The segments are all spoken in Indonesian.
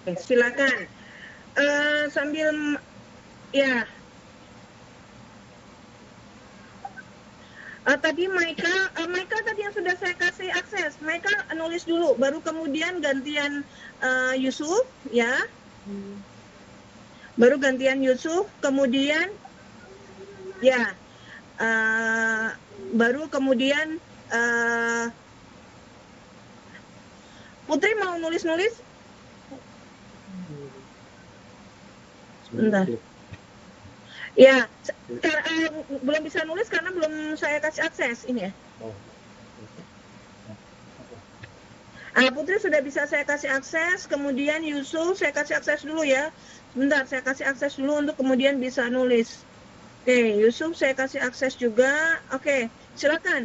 Silakan. Sambil ya. Tadi Maika tadi yang sudah saya kasih akses. Maika nulis dulu, baru kemudian gantian Yusuf, ya. Baru gantian Yusuf, kemudian ya, baru kemudian Putri mau nulis-nulis? Sebentar. Ya, belum bisa nulis karena belum saya kasih akses ini ya. Putri sudah bisa saya kasih akses, kemudian Yusuf saya kasih akses dulu ya. Sebentar, saya kasih akses dulu untuk kemudian bisa nulis. Oke, Yusuf saya kasih akses juga. Oke, silakan.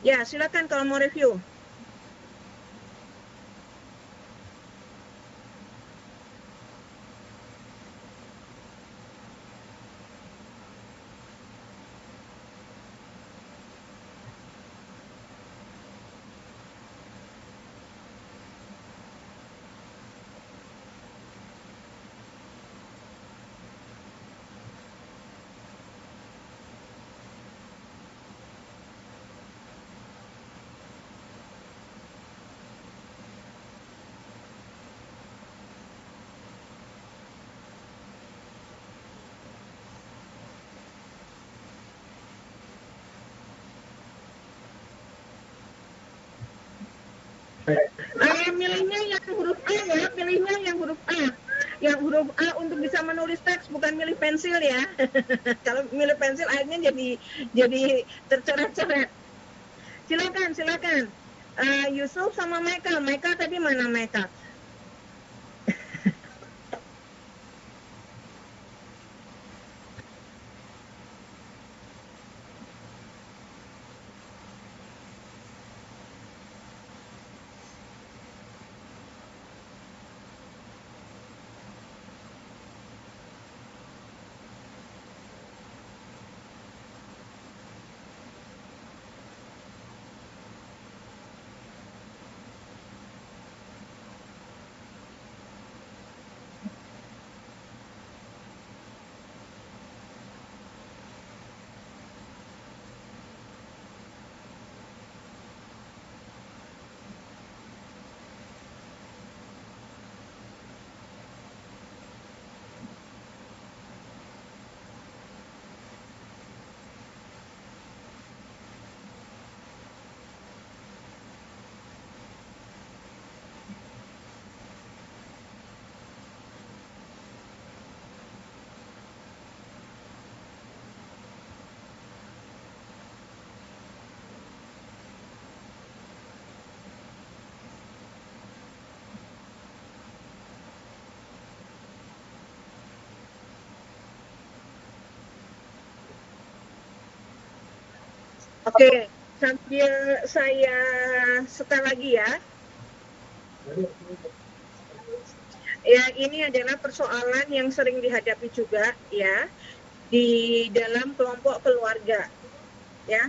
Ya, silakan kalau mau review. Milihnya yang huruf A ya, pilihnya yang huruf A. Yang huruf A untuk bisa menulis teks, bukan milih pensil ya. Kalau milih pensil akhirnya jadi tercoret-coret. Silakan. Yusuf sama Maika. Maika tadi mana Maika? Oke, sambil saya setel lagi ya. Ya, ini adalah persoalan yang sering dihadapi juga ya di dalam kelompok keluarga ya.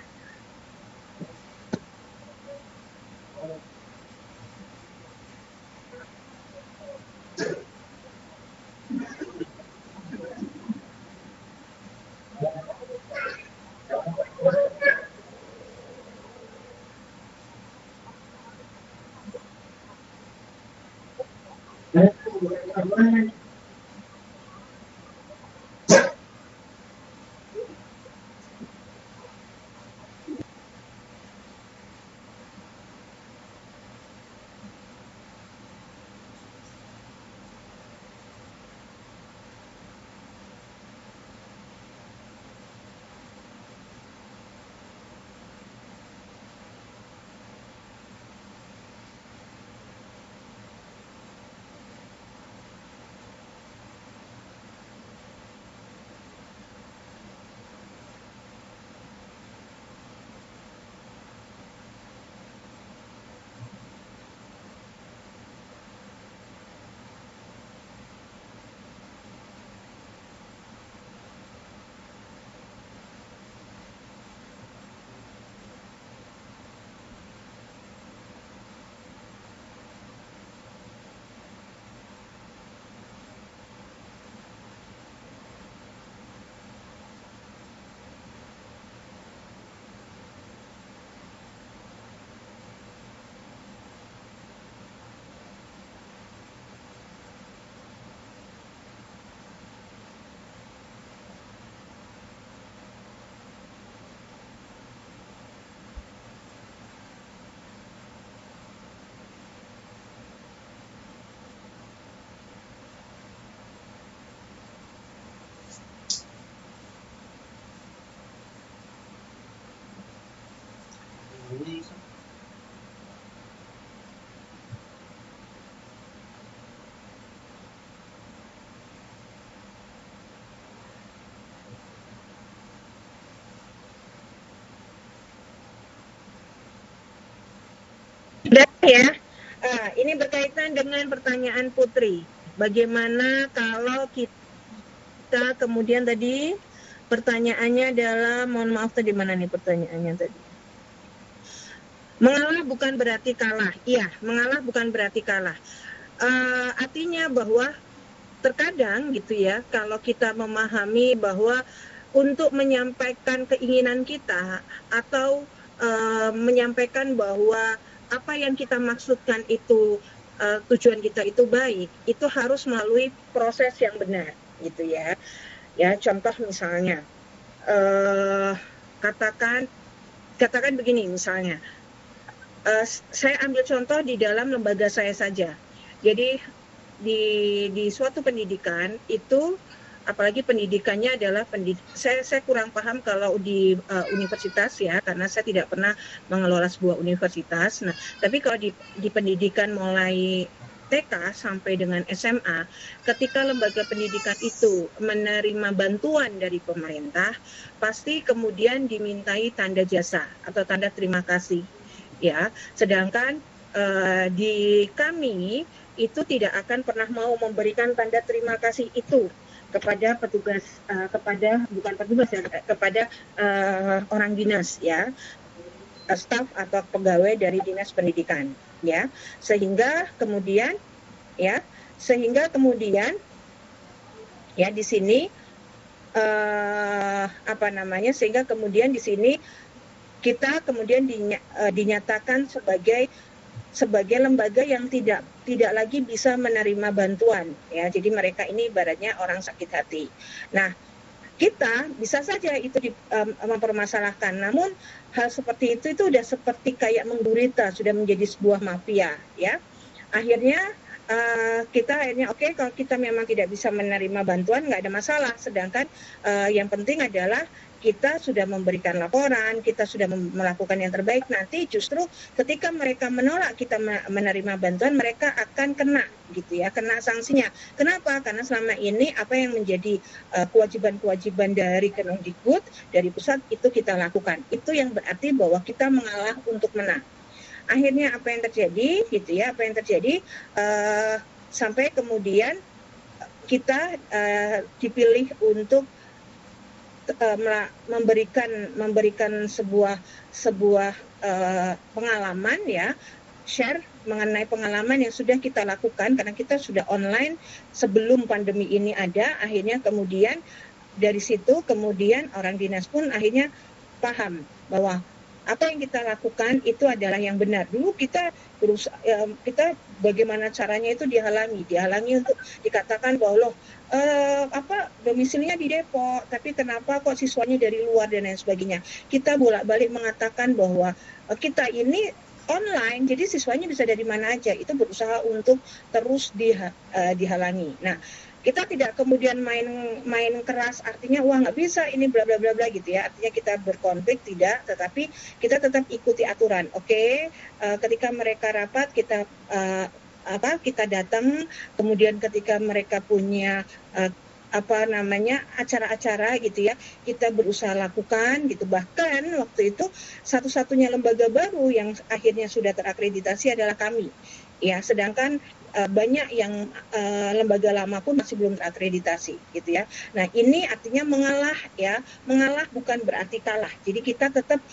Ya, ini berkaitan dengan pertanyaan Putri. Bagaimana kalau kita kemudian tadi pertanyaannya adalah, mohon maaf tadi mana nih pertanyaannya tadi? Mengalah bukan berarti kalah. Iya, mengalah bukan berarti kalah. Artinya bahwa terkadang gitu ya, kalau kita memahami bahwa untuk menyampaikan keinginan kita atau menyampaikan bahwa apa yang kita maksudkan itu tujuan kita itu baik, itu harus melalui proses yang benar gitu ya. Ya, contoh misalnya katakan begini misalnya, saya ambil contoh di dalam lembaga saya saja. Jadi di suatu pendidikan itu, apalagi pendidikannya adalah saya kurang paham kalau di universitas ya, karena saya tidak pernah mengelola sebuah universitas. Nah, tapi kalau di pendidikan mulai TK sampai dengan SMA, ketika lembaga pendidikan itu menerima bantuan dari pemerintah, pasti kemudian dimintai tanda jasa atau tanda terima kasih, ya. Sedangkan di kami itu tidak akan pernah mau memberikan tanda terima kasih itu kepada petugas, kepada orang dinas ya, staf atau pegawai dari dinas pendidikan ya, sehingga kemudian ya di sini sehingga kemudian di sini kita kemudian dinyatakan sebagai lembaga yang tidak lagi bisa menerima bantuan ya. Jadi mereka ini ibaratnya orang sakit hati. Nah, kita bisa saja itu mempermasalahkan, namun hal seperti itu sudah seperti kayak menggurita, sudah menjadi sebuah mafia ya. Akhirnya kita oke, kalau kita memang tidak bisa menerima bantuan nggak ada masalah, sedangkan yang penting adalah kita sudah memberikan laporan, kita sudah melakukan yang terbaik. Nanti justru ketika mereka menolak kita menerima bantuan, mereka akan kena gitu ya, kena sanksinya. Kenapa? Karena selama ini apa yang menjadi kewajiban-kewajiban dari Kemendikbud, dari pusat, itu kita lakukan. Itu yang berarti bahwa kita mengalah untuk menang. Akhirnya apa yang terjadi gitu ya, sampai kemudian kita dipilih untuk memberikan sebuah pengalaman ya, share mengenai pengalaman yang sudah kita lakukan, karena kita sudah online sebelum pandemi ini ada. Akhirnya kemudian dari situ kemudian orang dinas pun akhirnya paham bahwa apa yang kita lakukan itu adalah yang benar. Dulu kita bagaimana caranya itu dihalangi untuk dikatakan bahwa domisilinya di Depok, tapi kenapa kok siswanya dari luar dan lain sebagainya. Kita bolak-balik mengatakan bahwa kita ini online, jadi siswanya bisa dari mana aja. Itu berusaha untuk terus dihalangi. Nah, kita tidak kemudian main keras, artinya wah nggak bisa ini bla bla bla bla gitu ya, artinya kita berkonflik, tidak, tetapi kita tetap ikuti aturan. Oke, ketika mereka rapat kita datang, kemudian ketika mereka punya acara-acara gitu ya, kita berusaha lakukan gitu. Bahkan waktu itu satu-satunya lembaga baru yang akhirnya sudah terakreditasi adalah kami ya, sedangkan banyak yang lembaga lama pun masih belum terakreditasi gitu ya. Nah, ini artinya mengalah bukan berarti kalah. Jadi kita tetap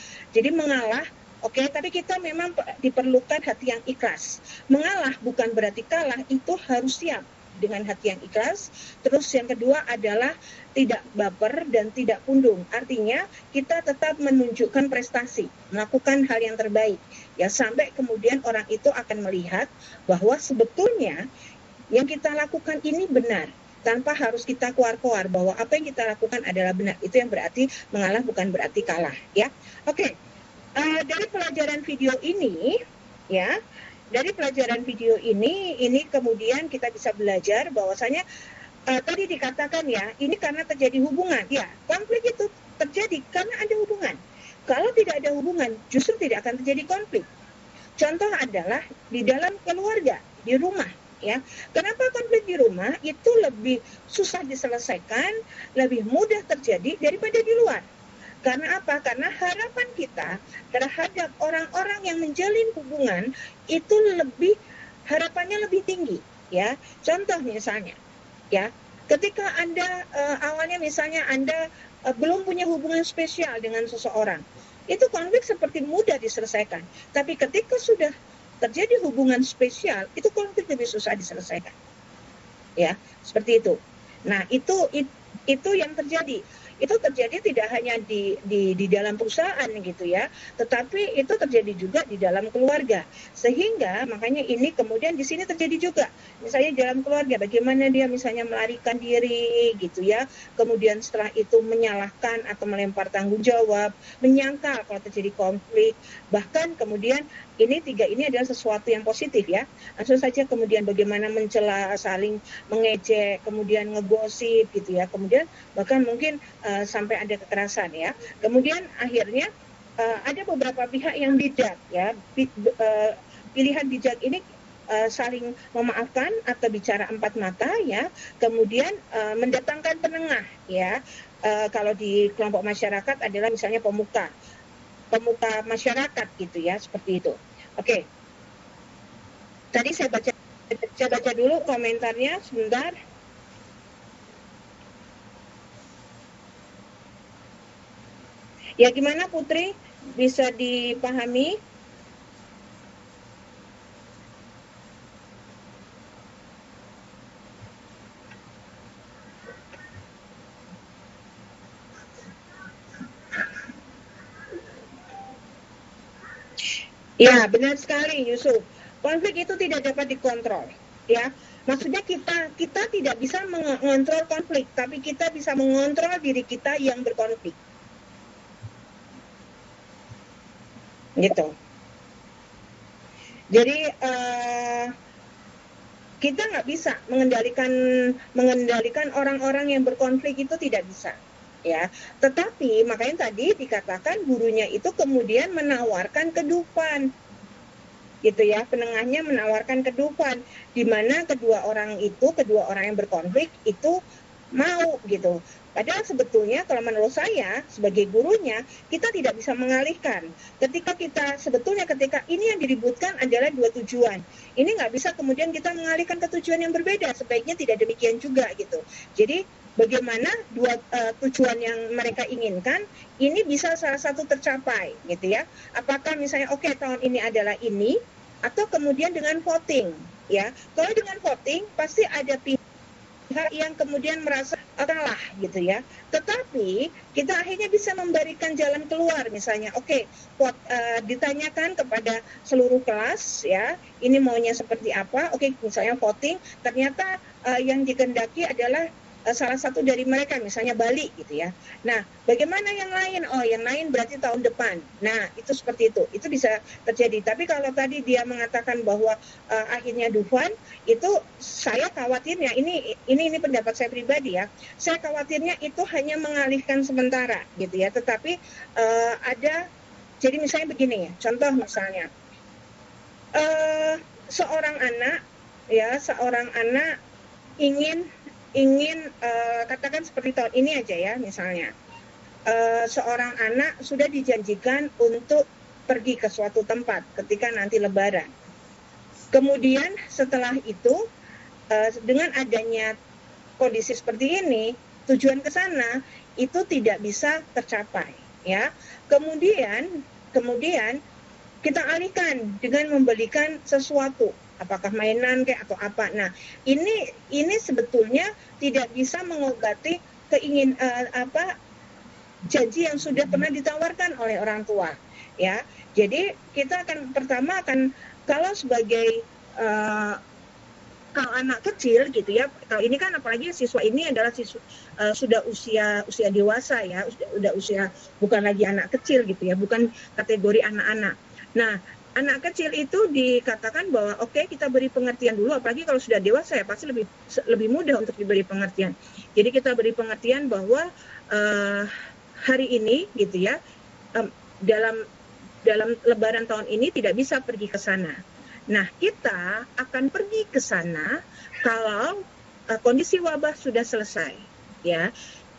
mengalah. Oke, tapi kita memang diperlukan hati yang ikhlas. Mengalah bukan berarti kalah, itu harus siap dengan hati yang ikhlas. Terus yang kedua adalah tidak baper dan tidak pundung. Artinya kita tetap menunjukkan prestasi, melakukan hal yang terbaik. Ya, sampai kemudian orang itu akan melihat bahwa sebetulnya yang kita lakukan ini benar, tanpa harus kita koar-koar bahwa apa yang kita lakukan adalah benar. Itu yang berarti mengalah bukan berarti kalah ya. Oke. Dari pelajaran video ini ya, ini kemudian kita bisa belajar bahwasanya tadi dikatakan ya, ini karena terjadi hubungan. Ya, konflik itu terjadi karena ada hubungan. Kalau tidak ada hubungan, justru tidak akan terjadi konflik. Contoh adalah di dalam keluarga, di rumah, ya. Kenapa konflik di rumah itu lebih susah diselesaikan, lebih mudah terjadi daripada di luar? Karena apa? Karena harapan kita terhadap orang-orang yang menjalin hubungan itu harapannya lebih tinggi, ya. Contoh misalnya, ya, ketika Anda awalnya misalnya Anda belum punya hubungan spesial dengan seseorang, itu konflik seperti mudah diselesaikan. Tapi ketika sudah terjadi hubungan spesial, itu konflik lebih susah diselesaikan. Ya, seperti itu. Nah, itu yang terjadi. Itu terjadi tidak hanya di dalam perusahaan gitu ya, tetapi itu terjadi juga di dalam keluarga. Sehingga makanya ini kemudian di sini terjadi juga. Misalnya dalam keluarga bagaimana dia misalnya melarikan diri gitu ya. Kemudian setelah itu menyalahkan atau melempar tanggung jawab, menyangkal kalau terjadi konflik. Bahkan kemudian tiga ini adalah sesuatu yang positif ya. Langsung saja kemudian bagaimana mencela, saling mengejek, kemudian ngegosip gitu ya. Kemudian bahkan mungkin sampai ada kekerasan ya. Kemudian akhirnya ada beberapa pihak yang bijak ya. Pilihan bijak ini saling memaafkan atau bicara empat mata ya. Kemudian mendatangkan penengah ya. Kalau di kelompok masyarakat adalah misalnya pemuka masyarakat gitu ya, seperti itu. Oke. Tadi saya baca dulu komentarnya sebentar. Ya, gimana Putri? Bisa dipahami? Ya, benar sekali Yusuf. Konflik itu tidak dapat dikontrol, ya. Maksudnya kita tidak bisa mengontrol konflik, tapi kita bisa mengontrol diri kita yang berkonflik. Gitu. Jadi kita nggak bisa mengendalikan orang-orang yang berkonflik, itu tidak bisa. Ya, tetapi makanya tadi dikatakan gurunya itu kemudian menawarkan kedupan, gitu ya, penengahnya menawarkan kedupan, di mana kedua orang yang berkonflik itu mau gitu. Padahal sebetulnya kalau menurut saya sebagai gurunya kita tidak bisa mengalihkan. Ketika ini yang diributkan adalah dua tujuan. Ini nggak bisa kemudian kita mengalihkan ke tujuan yang berbeda. Sebaiknya tidak demikian juga gitu. Jadi bagaimana dua tujuan yang mereka inginkan ini bisa salah satu tercapai gitu ya. Apakah misalnya tahun ini adalah ini, atau kemudian dengan voting ya. Kalau dengan voting pasti ada pihak yang kemudian merasa kalah gitu ya. Tetapi kita akhirnya bisa memberikan jalan keluar, misalnya ditanyakan kepada seluruh kelas ya, ini maunya seperti apa. Misalnya voting, ternyata yang dikehendaki adalah salah satu dari mereka, misalnya Bali gitu ya. Nah, bagaimana yang lain? Yang lain berarti tahun depan. Nah, itu seperti itu. Itu bisa terjadi. Tapi kalau tadi dia mengatakan bahwa akhirnya Dufan, itu saya khawatirnya, ini pendapat saya pribadi ya. Saya khawatirnya itu hanya mengalihkan sementara gitu ya. Tetapi jadi misalnya begini ya. Contoh misalnya seorang anak ingin katakan seperti tahun ini aja ya, misalnya seorang anak sudah dijanjikan untuk pergi ke suatu tempat ketika nanti Lebaran. Kemudian setelah itu dengan adanya kondisi seperti ini, tujuan ke sana itu tidak bisa tercapai ya. Kemudian kita alihkan dengan membelikan sesuatu, apakah mainan kayak atau apa. Nah, ini sebetulnya tidak bisa mengobati janji yang sudah pernah ditawarkan oleh orang tua ya. Jadi kita pertama akan kalau sebagai kalau anak kecil gitu ya, kalau ini kan apalagi siswa ini adalah siswa sudah usia dewasa ya, sudah usia, bukan lagi anak kecil gitu ya, bukan kategori anak-anak. Nah, anak kecil itu dikatakan bahwa kita beri pengertian dulu, apalagi kalau sudah dewasa ya pasti lebih mudah untuk diberi pengertian. Jadi kita beri pengertian bahwa hari ini gitu ya, dalam Lebaran tahun ini tidak bisa pergi ke sana. Nah, kita akan pergi ke sana kalau kondisi wabah sudah selesai, ya.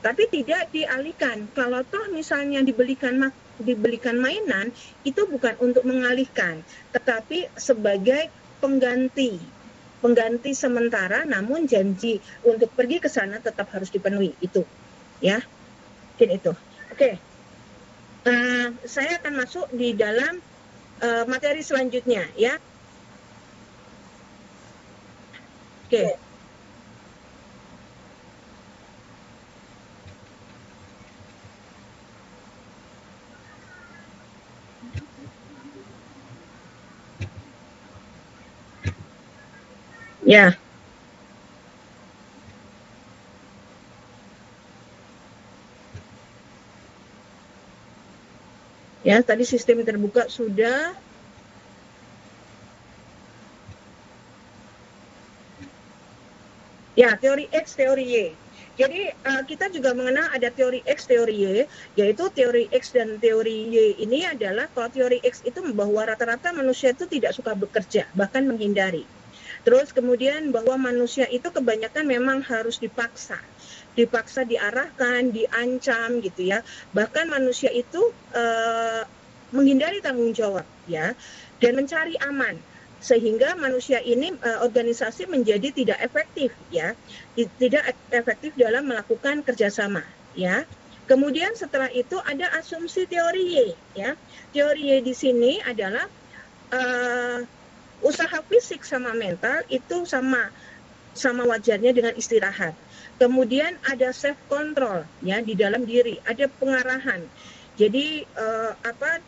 Tapi tidak dialihkan. Kalau toh misalnya dibelikan mainan, itu bukan untuk mengalihkan, tetapi sebagai pengganti sementara, namun janji untuk pergi ke sana tetap harus dipenuhi, itu, ya. Mungkin itu. Oke. Saya akan masuk di dalam materi selanjutnya, ya. Oke. Ya. Ya, tadi sistem terbuka sudah. Ya, teori X, teori Y. Jadi kita juga mengenal ada teori X, teori Y, yaitu teori X dan teori Y ini adalah, kalau teori X itu bahwa rata-rata manusia itu tidak suka bekerja, bahkan menghindari. Terus kemudian bahwa manusia itu kebanyakan memang harus dipaksa diarahkan, diancam gitu ya. Bahkan manusia itu menghindari tanggung jawab ya, dan mencari aman, sehingga manusia ini organisasi menjadi tidak efektif ya, tidak efektif dalam melakukan kerjasama ya. Kemudian setelah itu ada asumsi teori Y ya. Teori Y di sini adalah usaha fisik sama mental itu sama wajarnya dengan istirahat. Kemudian ada self control ya di dalam diri, ada pengarahan. Jadi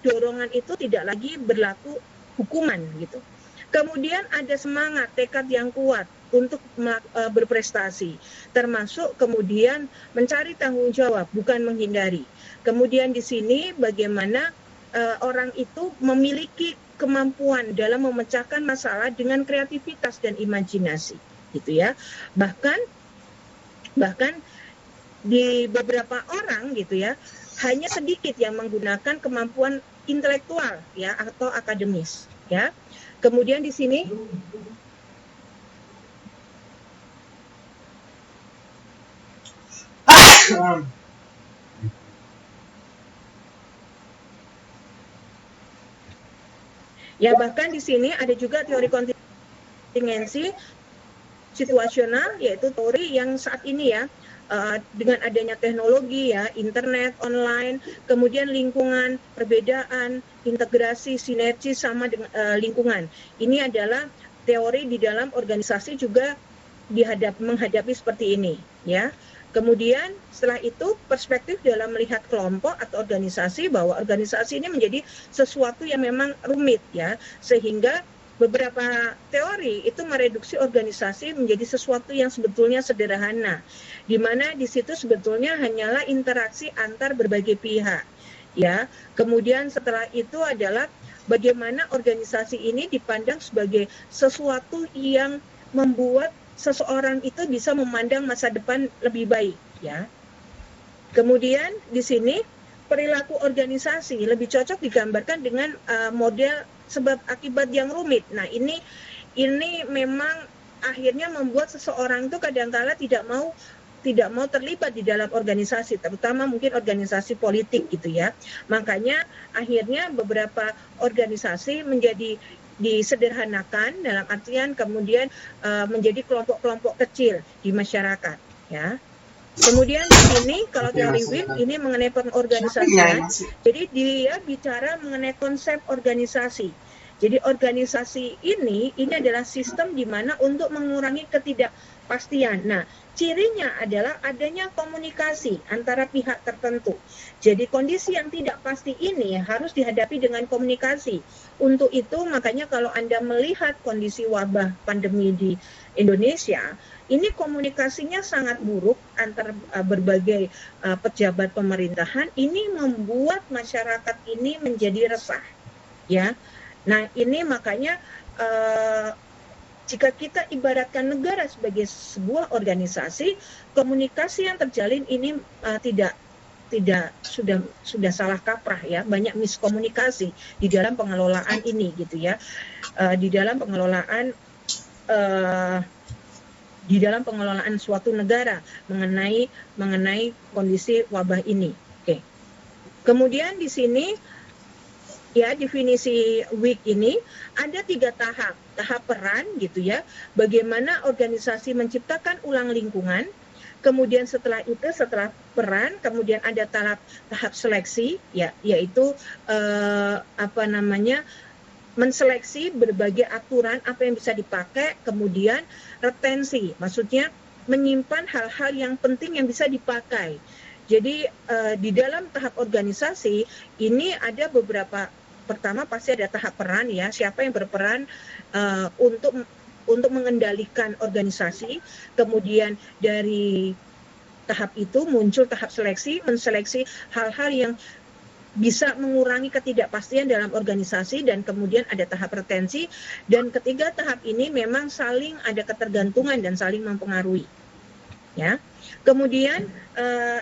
dorongan itu tidak lagi berlaku hukuman gitu. Kemudian ada semangat, tekad yang kuat untuk berprestasi, termasuk kemudian mencari tanggung jawab, bukan menghindari. Kemudian di sini bagaimana orang itu memiliki kemampuan dalam memecahkan masalah dengan kreativitas dan imajinasi, gitu ya. Bahkan di beberapa orang gitu ya, hanya sedikit yang menggunakan kemampuan intelektual ya atau akademis ya. Kemudian di sini ya, bahkan di sini ada juga teori kontingensi situasional, yaitu teori yang saat ini ya, dengan adanya teknologi ya, internet, online, kemudian lingkungan, perbedaan, integrasi, sinergi sama dengan lingkungan. Ini adalah teori di dalam organisasi juga menghadapi seperti ini ya. Kemudian setelah itu perspektif dalam melihat kelompok atau organisasi, bahwa organisasi ini menjadi sesuatu yang memang rumit ya, sehingga beberapa teori itu mereduksi organisasi menjadi sesuatu yang sebetulnya sederhana, di mana di situ sebetulnya hanyalah interaksi antar berbagai pihak ya. Kemudian setelah itu adalah bagaimana organisasi ini dipandang sebagai sesuatu yang membuat seseorang itu bisa memandang masa depan lebih baik ya. Kemudian di sini perilaku organisasi lebih cocok digambarkan dengan model sebab akibat yang rumit. Nah, ini memang akhirnya membuat seseorang itu kadang-kala tidak mau terlibat di dalam organisasi, terutama mungkin organisasi politik gitu ya. Makanya akhirnya beberapa organisasi menjadi disederhanakan, dalam artian kemudian menjadi kelompok-kelompok kecil di masyarakat ya. Kemudian di sini kalau teori WIP ini mengenai pengorganisasian, jadi dia bicara mengenai konsep organisasi. Jadi organisasi ini adalah sistem di mana untuk mengurangi ketidakpastian. Nah, cirinya adalah adanya komunikasi antara pihak tertentu. Jadi kondisi yang tidak pasti ini harus dihadapi dengan komunikasi. Untuk itu makanya kalau Anda melihat kondisi wabah pandemi di Indonesia, ini komunikasinya sangat buruk antar berbagai pejabat pemerintahan. Ini membuat masyarakat ini menjadi resah ya. Nah, ini makanya jika kita ibaratkan negara sebagai sebuah organisasi, komunikasi yang terjalin ini tidak sudah salah kaprah ya, banyak miskomunikasi di dalam pengelolaan ini gitu ya, di dalam pengelolaan suatu negara mengenai kondisi wabah ini. Oke. Kemudian di sini ya, definisi WIC ini ada 3 tahap peran gitu ya, bagaimana organisasi menciptakan ulang lingkungan. Kemudian setelah peran, kemudian ada tahap seleksi ya, yaitu menseleksi berbagai aturan apa yang bisa dipakai. Kemudian retensi, maksudnya menyimpan hal-hal yang penting yang bisa dipakai. Jadi di dalam tahap organisasi ini ada beberapa. Pertama pasti ada tahap peran ya, siapa yang berperan untuk mengendalikan organisasi. Kemudian dari tahap itu muncul tahap seleksi, menseleksi hal-hal yang bisa mengurangi ketidakpastian dalam organisasi, dan kemudian ada tahap retensi, dan ketiga tahap ini memang saling ada ketergantungan dan saling mempengaruhi. Ya. Kemudian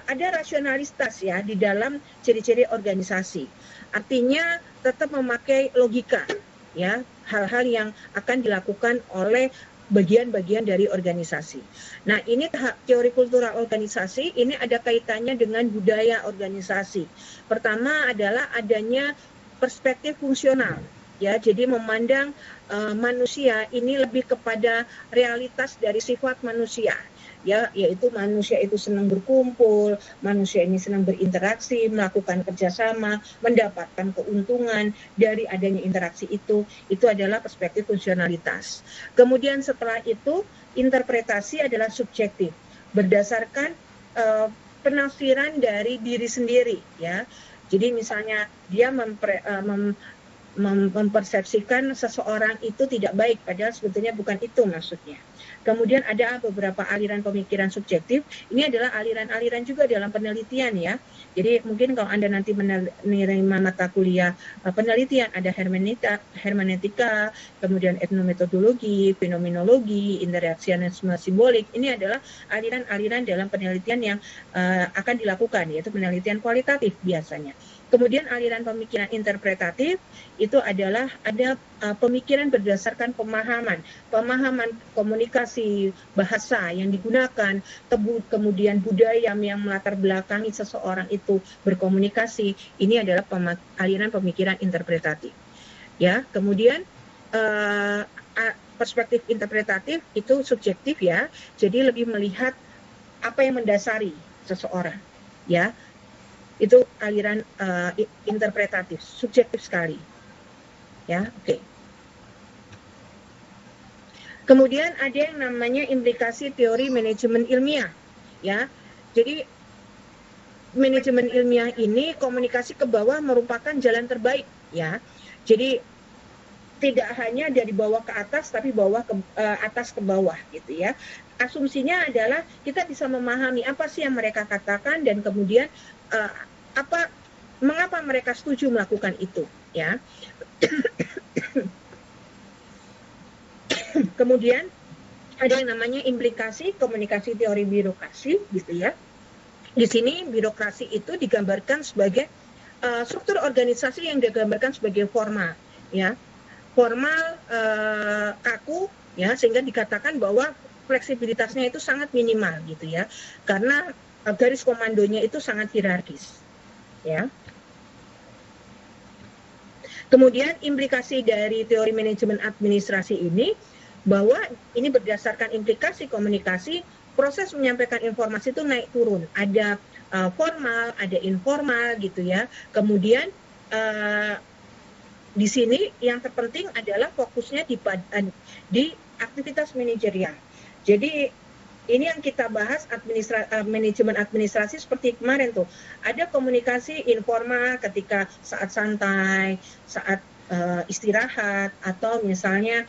ada rasionalitas ya di dalam ciri-ciri organisasi. Artinya tetap memakai logika ya, hal-hal yang akan dilakukan oleh bagian-bagian dari organisasi. Nah, ini tahap teori kultural organisasi, ini ada kaitannya dengan budaya organisasi. Pertama adalah adanya perspektif fungsional. Ya, jadi memandang manusia ini lebih kepada realitas dari sifat manusia. Ya, yaitu manusia itu senang berkumpul, manusia ini senang berinteraksi, melakukan kerjasama, mendapatkan keuntungan dari adanya interaksi itu adalah perspektif fungsionalitas. Kemudian setelah itu, interpretasi adalah subjektif, berdasarkan penafsiran dari diri sendiri, ya. Jadi misalnya dia mempersepsikan seseorang itu tidak baik, padahal sebetulnya bukan itu maksudnya. Kemudian ada beberapa aliran pemikiran subjektif. Ini adalah aliran-aliran juga dalam penelitian ya. Jadi mungkin kalau Anda nanti menerima mata kuliah penelitian, ada hermeneutika, kemudian etnometodologi, fenomenologi, interaksianisme simbolik. Ini adalah aliran-aliran dalam penelitian yang akan dilakukan, yaitu penelitian kualitatif biasanya. Kemudian aliran pemikiran interpretatif itu adalah ada pemikiran berdasarkan pemahaman komunikasi bahasa yang digunakan, kemudian budaya yang melatar belakangi seseorang itu berkomunikasi. Ini adalah aliran pemikiran interpretatif. Ya, kemudian perspektif interpretatif itu subjektif ya. Jadi lebih melihat apa yang mendasari seseorang, ya. Itu aliran interpretatif, subjektif sekali. Ya, oke. Kemudian ada yang namanya implikasi teori manajemen ilmiah, ya. Jadi manajemen ilmiah ini komunikasi ke bawah merupakan jalan terbaik, ya. Jadi tidak hanya dari bawah ke atas, tapi atas ke bawah, gitu ya. Asumsinya adalah kita bisa memahami apa sih yang mereka katakan, dan kemudian mengapa mereka setuju melakukan itu, ya. Kemudian ada yang namanya implikasi komunikasi teori birokrasi, gitu ya. Di sini birokrasi itu digambarkan sebagai struktur organisasi yang digambarkan sebagai formal, ya. Formal, kaku, ya, sehingga dikatakan bahwa fleksibilitasnya itu sangat minimal, gitu ya. Karena garis komandonya itu sangat hierarkis, ya. Kemudian implikasi dari teori manajemen administrasi ini, bahwa ini berdasarkan implikasi komunikasi, proses menyampaikan informasi itu naik turun. Ada formal, ada informal, gitu ya. Kemudian di sini yang terpenting adalah fokusnya di aktivitas manajerial. Jadi ini yang kita bahas manajemen administrasi seperti kemarin tuh. Ada komunikasi informal ketika saat santai, saat istirahat, atau misalnya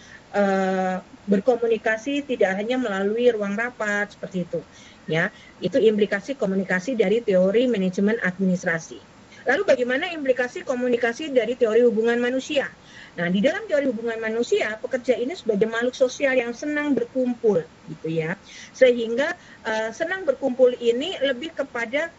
berkomunikasi tidak hanya melalui ruang rapat seperti itu. Ya, itu implikasi komunikasi dari teori manajemen administrasi. Lalu bagaimana implikasi komunikasi dari teori hubungan manusia? Nah, di dalam teori hubungan manusia, pekerja ini sebagai makhluk sosial yang senang berkumpul, gitu ya. Sehingga senang berkumpul ini lebih kepada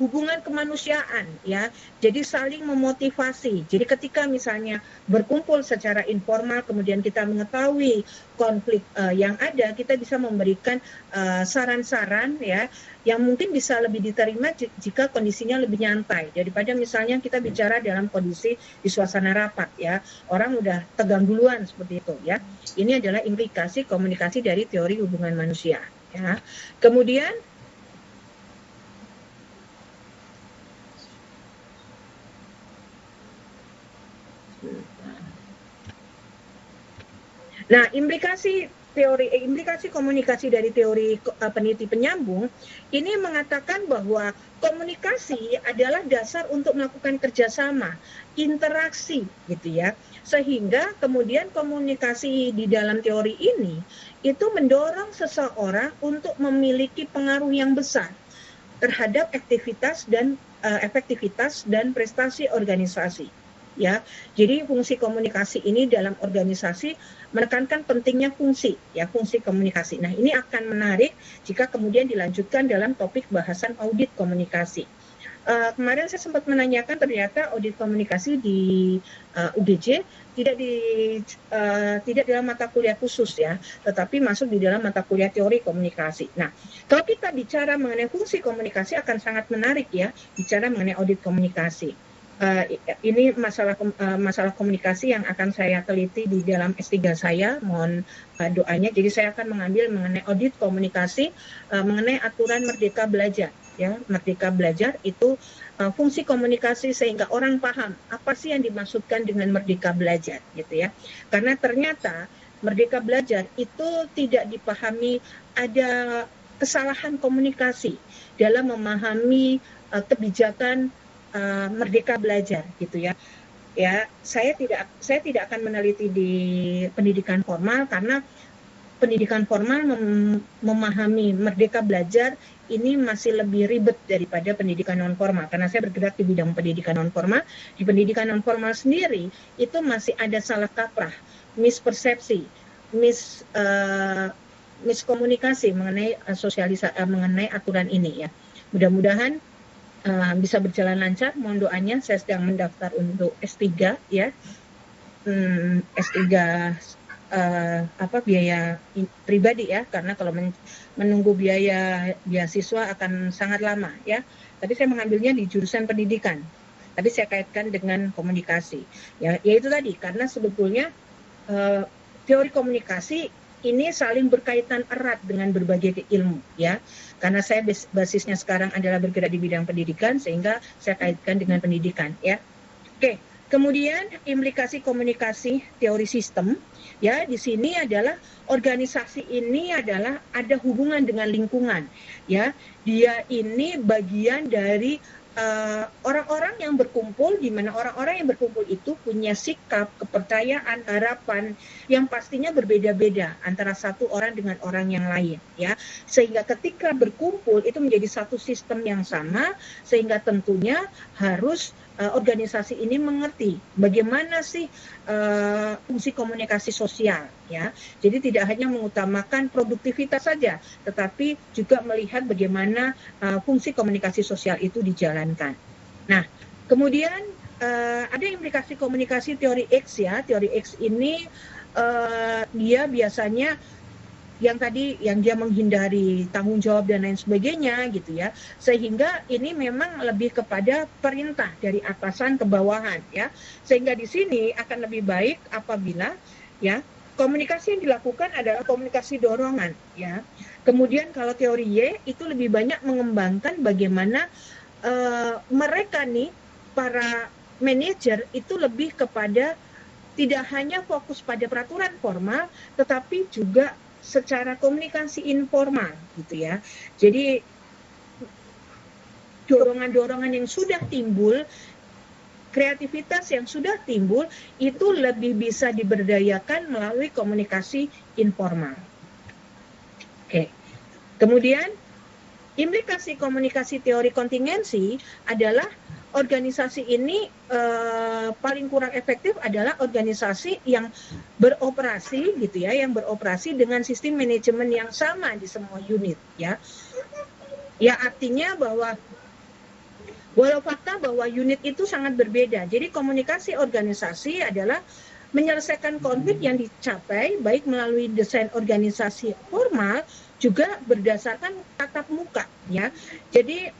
hubungan kemanusiaan ya. Jadi saling memotivasi. Jadi ketika misalnya berkumpul secara informal kemudian kita mengetahui konflik yang ada, kita bisa memberikan saran-saran ya yang mungkin bisa lebih diterima jika kondisinya lebih nyantai daripada misalnya kita bicara dalam kondisi di suasana rapat ya. Orang udah tegang duluan seperti itu ya. Ini adalah implikasi komunikasi dari teori hubungan manusia ya. Kemudian nah, implikasi komunikasi dari teori peneliti penyambung ini mengatakan bahwa komunikasi adalah dasar untuk melakukan kerjasama, interaksi gitu ya. Sehingga kemudian komunikasi di dalam teori ini itu mendorong seseorang untuk memiliki pengaruh yang besar terhadap aktivitas dan efektivitas dan prestasi organisasi. Ya, jadi fungsi komunikasi ini dalam organisasi menekankan pentingnya fungsi komunikasi. Nah, ini akan menarik jika kemudian dilanjutkan dalam topik bahasan audit komunikasi. Kemarin saya sempat menanyakan ternyata audit komunikasi di UGJ tidak dalam mata kuliah khusus ya, tetapi masuk di dalam mata kuliah teori komunikasi. Nah, kalau kita bicara mengenai fungsi komunikasi akan sangat menarik ya, bicara mengenai audit komunikasi. Ini masalah komunikasi yang akan saya teliti di dalam S3 saya, mohon doanya. Jadi saya akan mengambil mengenai audit komunikasi, mengenai aturan Merdeka Belajar. Ya, Merdeka Belajar itu fungsi komunikasi sehingga orang paham apa sih yang dimaksudkan dengan Merdeka Belajar, gitu ya. Karena ternyata Merdeka Belajar itu tidak dipahami ada kesalahan komunikasi dalam memahami kebijakan Merdeka Belajar gitu ya. Ya, saya tidak akan meneliti di pendidikan formal karena pendidikan formal memahami Merdeka Belajar ini masih lebih ribet daripada pendidikan non formal karena saya bergerak di bidang pendidikan non formal. Di pendidikan non formal sendiri itu masih ada salah kaprah, mispersepsi, miskomunikasi mengenai mengenai aturan ini ya. Mudah-mudahan bisa berjalan lancar, mohon doanya. Saya sedang mendaftar untuk S3 ya. S3 biaya pribadi ya, karena kalau menunggu biaya beasiswa akan sangat lama ya. Tapi saya mengambilnya di jurusan pendidikan. Tapi saya kaitkan dengan komunikasi. Ya, yaitu tadi karena sebetulnya teori komunikasi ini saling berkaitan erat dengan berbagai ilmu ya. Karena saya basisnya sekarang adalah bergerak di bidang pendidikan sehingga saya kaitkan dengan pendidikan ya. Oke, kemudian implikasi komunikasi teori sistem ya, di sini adalah organisasi ini adalah ada hubungan dengan lingkungan ya. Dia ini bagian dari orang-orang yang berkumpul, di mana orang-orang yang berkumpul itu punya sikap, kepercayaan, harapan yang pastinya berbeda-beda antara satu orang dengan orang yang lain ya. Sehingga ketika berkumpul itu menjadi satu sistem yang sama, sehingga tentunya harus organisasi ini mengerti bagaimana sih fungsi komunikasi sosial ya. Jadi tidak hanya mengutamakan produktivitas saja, tetapi juga melihat bagaimana fungsi komunikasi sosial itu dijalankan. Nah, kemudian ada implikasi komunikasi teori X ya. Teori X ini dia biasanya yang dia menghindari tanggung jawab dan lain sebagainya gitu ya, sehingga ini memang lebih kepada perintah dari atasan ke bawahan ya, sehingga di sini akan lebih baik apabila ya komunikasi yang dilakukan adalah komunikasi dorongan ya. Kemudian kalau teori Y itu lebih banyak mengembangkan bagaimana mereka nih para manajer itu lebih kepada tidak hanya fokus pada peraturan formal tetapi juga secara komunikasi informal gitu ya. Jadi dorongan-dorongan yang sudah timbul, kreativitas yang sudah timbul itu lebih bisa diberdayakan melalui komunikasi informal. Oke. Kemudian implikasi komunikasi teori kontingensi adalah organisasi ini paling kurang efektif adalah organisasi yang beroperasi gitu ya, yang beroperasi dengan sistem manajemen yang sama di semua unit ya. Ya artinya bahwa Walau fakta bahwa unit itu sangat berbeda. Jadi komunikasi organisasi adalah menyelesaikan konflik yang dicapai baik melalui desain organisasi formal juga berdasarkan tatap muka ya. Jadi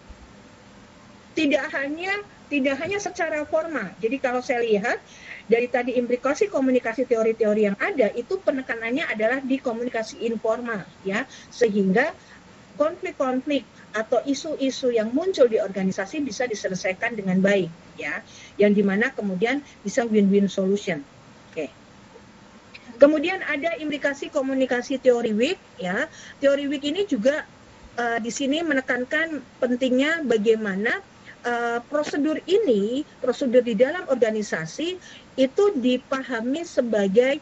tidak hanya secara formal. Jadi kalau saya lihat dari tadi implikasi komunikasi teori-teori yang ada itu penekanannya adalah di komunikasi informal ya, sehingga konflik-konflik atau isu-isu yang muncul di organisasi bisa diselesaikan dengan baik ya, yang dimana kemudian bisa win-win solution. Oke. Kemudian ada implikasi komunikasi teori weak ya. Teori weak ini juga di sini menekankan pentingnya bagaimana prosedur di dalam organisasi itu dipahami sebagai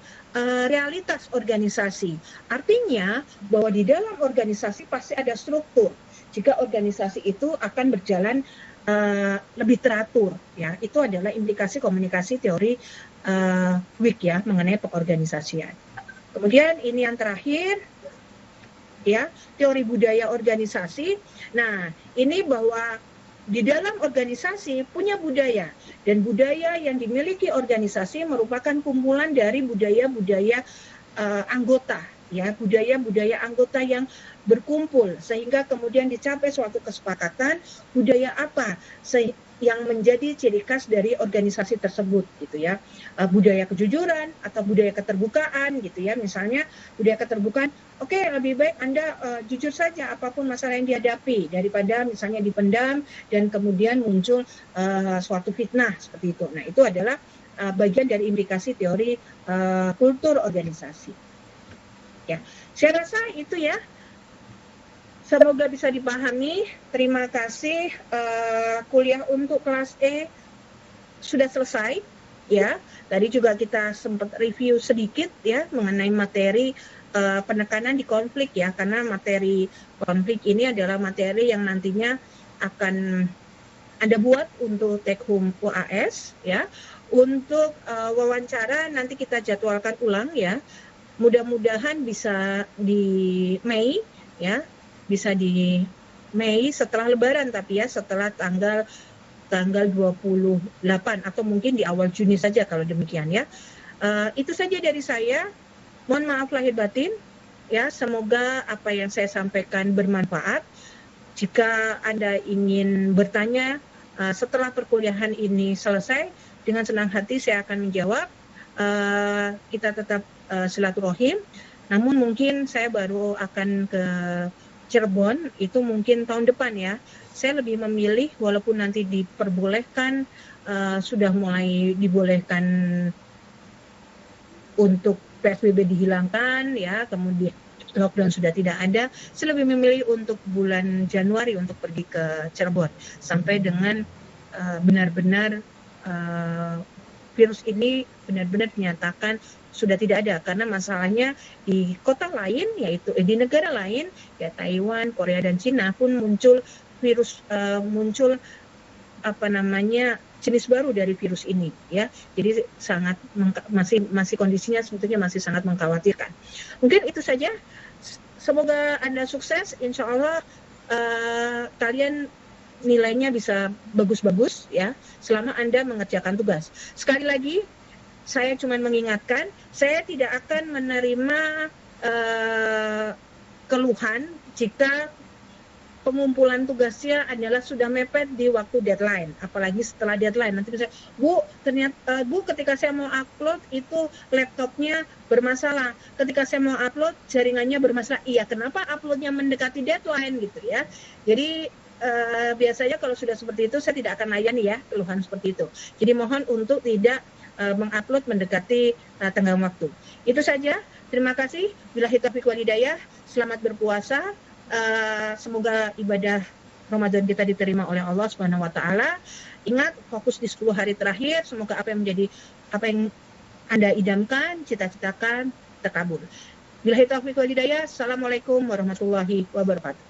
realitas organisasi. Artinya bahwa di dalam organisasi pasti ada struktur. Jika organisasi itu akan berjalan lebih teratur, ya itu adalah implikasi komunikasi teori weak ya mengenai pengorganisasian. Kemudian ini yang terakhir, ya teori budaya organisasi. Nah ini bahwa di dalam organisasi punya budaya, dan budaya yang dimiliki organisasi merupakan kumpulan dari budaya-budaya anggota ya, budaya-budaya anggota yang berkumpul sehingga kemudian dicapai suatu kesepakatan budaya apa yang menjadi ciri khas dari organisasi tersebut gitu ya. Budaya kejujuran atau budaya keterbukaan gitu ya. Misalnya budaya keterbukaan, oke, lebih baik Anda jujur saja apapun masalah yang dihadapi daripada misalnya dipendam dan kemudian muncul suatu fitnah seperti itu. Nah, itu adalah bagian dari implikasi teori kultur organisasi. Ya, saya rasa itu ya. Semoga bisa dipahami. Terima kasih. Kuliah untuk kelas E sudah selesai ya. Tadi juga kita sempat review sedikit ya mengenai materi penekanan di konflik ya, karena materi konflik ini adalah materi yang nantinya akan Anda buat untuk take home UAS ya. Untuk wawancara nanti kita jadwalkan ulang ya. Mudah-mudahan bisa di Mei ya. Bisa di Mei setelah Lebaran, tapi ya setelah tanggal 28 atau mungkin di awal Juni saja kalau demikian ya. Itu saja dari saya. Mohon maaf lahir batin ya. Semoga apa yang saya sampaikan bermanfaat. Jika Anda ingin bertanya setelah perkuliahan ini selesai, dengan senang hati saya akan menjawab. Kita tetap silaturahim. Namun mungkin saya baru akan ke Cirebon itu mungkin tahun depan ya. Saya lebih memilih walaupun nanti diperbolehkan sudah mulai dibolehkan untuk PSBB dihilangkan ya, kemudian lockdown sudah tidak ada. Saya lebih memilih untuk bulan Januari untuk pergi ke Cirebon sampai dengan benar-benar virus ini benar-benar dinyatakan sudah tidak ada, karena masalahnya di kota lain yaitu di negara lain ya, Taiwan, Korea dan Cina pun muncul virus muncul jenis baru dari virus ini ya. Jadi sangat masih kondisinya sebetulnya masih sangat mengkhawatirkan. Mungkin itu saja. Semoga Anda sukses. Insya Allah kalian nilainya bisa bagus-bagus ya selama Anda mengerjakan tugas. Sekali lagi saya cuma mengingatkan, saya tidak akan menerima keluhan jika pengumpulan tugasnya adalah sudah mepet di waktu deadline, apalagi setelah deadline. Nanti bisa, Bu, ternyata Bu ketika saya mau upload itu laptopnya bermasalah, ketika saya mau upload jaringannya bermasalah. Iya, kenapa uploadnya mendekati deadline gitu ya. Jadi biasanya kalau sudah seperti itu saya tidak akan layani ya keluhan seperti itu. Jadi mohon untuk tidak mengupload mendekati tenggang waktu. Itu saja. Terima kasih. Billahi taufiq wal hidayah. Selamat berpuasa. Semoga ibadah Ramadan kita diterima oleh Allah Subhanahu wa taala. Ingat, fokus di 10 hari terakhir. Semoga apa yang Anda idamkan, cita-citakan terkabul. Billahi taufiq wal hidayah. Assalamualaikum warahmatullahi wabarakatuh.